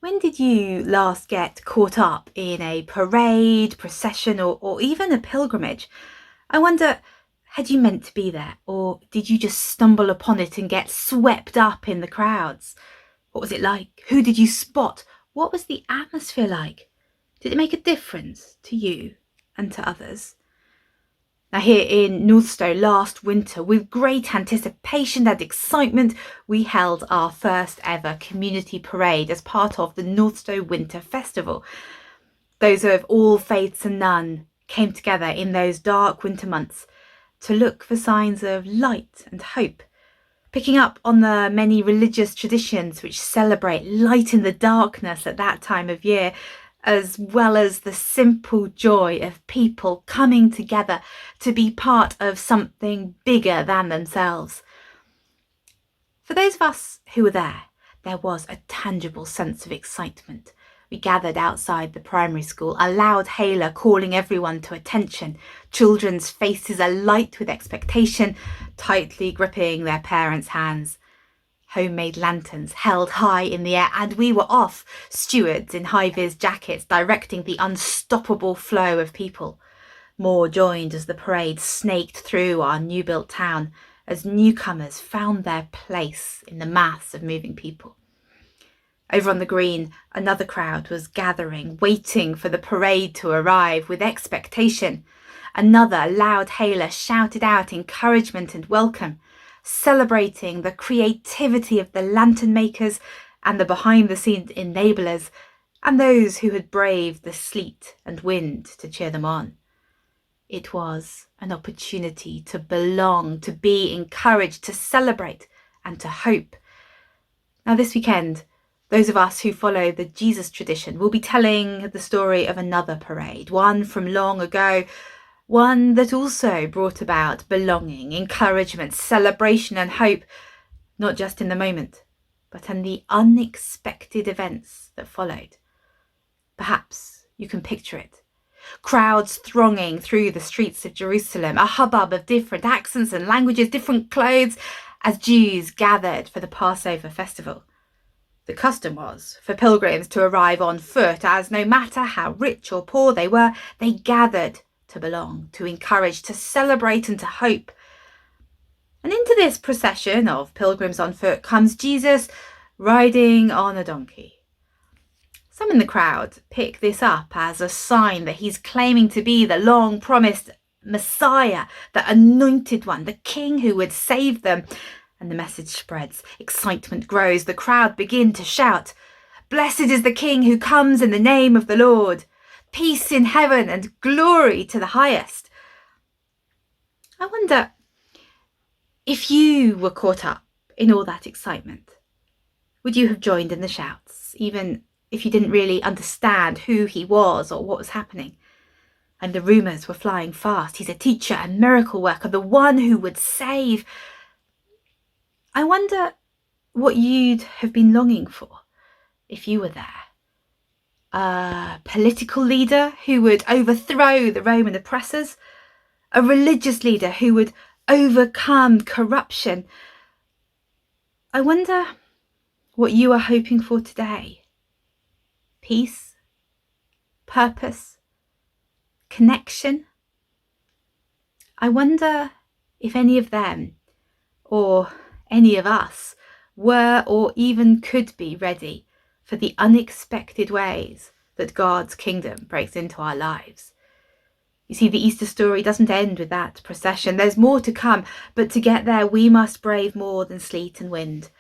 When did you last get caught up in a parade, procession, or even a pilgrimage? I wonder, had you meant to be there, or did you just stumble upon it and get swept up in the crowds? What was it like? Who did you spot? What was the atmosphere like? Did it make a difference to you and to others? Now, here in Northstowe last winter, with great anticipation and excitement, we held our first ever community parade as part of the Northstowe Winter Festival. Those of all faiths and none came together in those dark winter months to look for signs of light and hope, picking up on the many religious traditions which celebrate light in the darkness at that time of year, as well as the simple joy of people coming together to be part of something bigger than themselves. For those of us who were there was a tangible sense of excitement. We gathered outside the primary school, a loud hailer calling everyone to attention, children's faces alight with expectation, tightly gripping their parents' hands. Homemade lanterns held high in the air, and we were off, stewards in high-vis jackets directing the unstoppable flow of people. More joined as the parade snaked through our new-built town, as newcomers found their place in the mass of moving people. Over on the green, another crowd was gathering, waiting for the parade to arrive with expectation. Another loud hailer shouted out encouragement and welcome, celebrating the creativity of the lantern makers and the behind-the-scenes enablers and those who had braved the sleet and wind to cheer them on. It was an opportunity to belong, to be encouraged, to celebrate and to hope. Now this weekend, those of us who follow the Jesus tradition will be telling the story of another parade, one from long ago, one that also brought about belonging, encouragement, celebration and hope, not just in the moment, but in the unexpected events that followed. Perhaps you can picture it. Crowds thronging through the streets of Jerusalem, a hubbub of different accents and languages, different clothes, as Jews gathered for the Passover festival. The custom was for pilgrims to arrive on foot, as no matter how rich or poor they were, they gathered to belong, to encourage, to celebrate and to hope. And into this procession of pilgrims on foot comes Jesus riding on a donkey. Some in the crowd pick this up as a sign that he's claiming to be the long-promised Messiah, the anointed one, the king who would save them. And the message spreads, excitement grows, the crowd begin to shout, "Blessed is the King who comes in the name of the Lord. Peace in heaven and glory to the highest." I wonder if you were caught up in all that excitement. Would you have joined in the shouts, even if you didn't really understand who he was or what was happening? And the rumours were flying fast. He's a teacher and miracle worker, the one who would save. I wonder what you'd have been longing for if you were there. A political leader who would overthrow the Roman oppressors, a religious leader who would overcome corruption. I wonder what you are hoping for today. Peace, purpose, connection. I wonder if any of them, or any of us, were or even could be ready for the unexpected ways that God's kingdom breaks into our lives. You see, the Easter story doesn't end with that procession. There's more to come, but to get there, we must brave more than sleet and wind.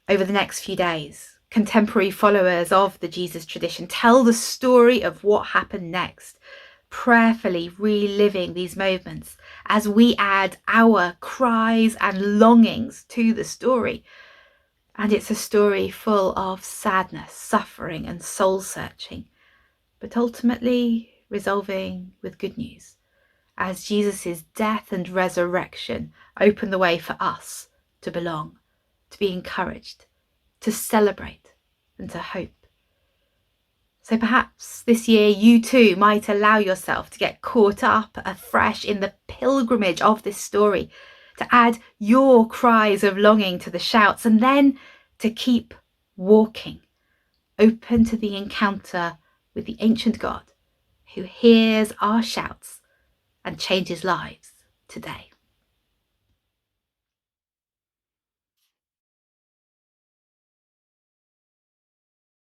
Over the next few days, contemporary followers of the Jesus tradition tell the story of what happened next, prayerfully reliving these moments as we add our cries and longings to the story. And it's a story full of sadness, suffering and soul-searching, but ultimately resolving with good news, as Jesus' death and resurrection open the way for us to belong, to be encouraged, to celebrate and to hope. So perhaps this year you too might allow yourself to get caught up afresh in the pilgrimage of this story, to add your cries of longing to the shouts, and then to keep walking, open to the encounter with the ancient God who hears our shouts and changes lives today.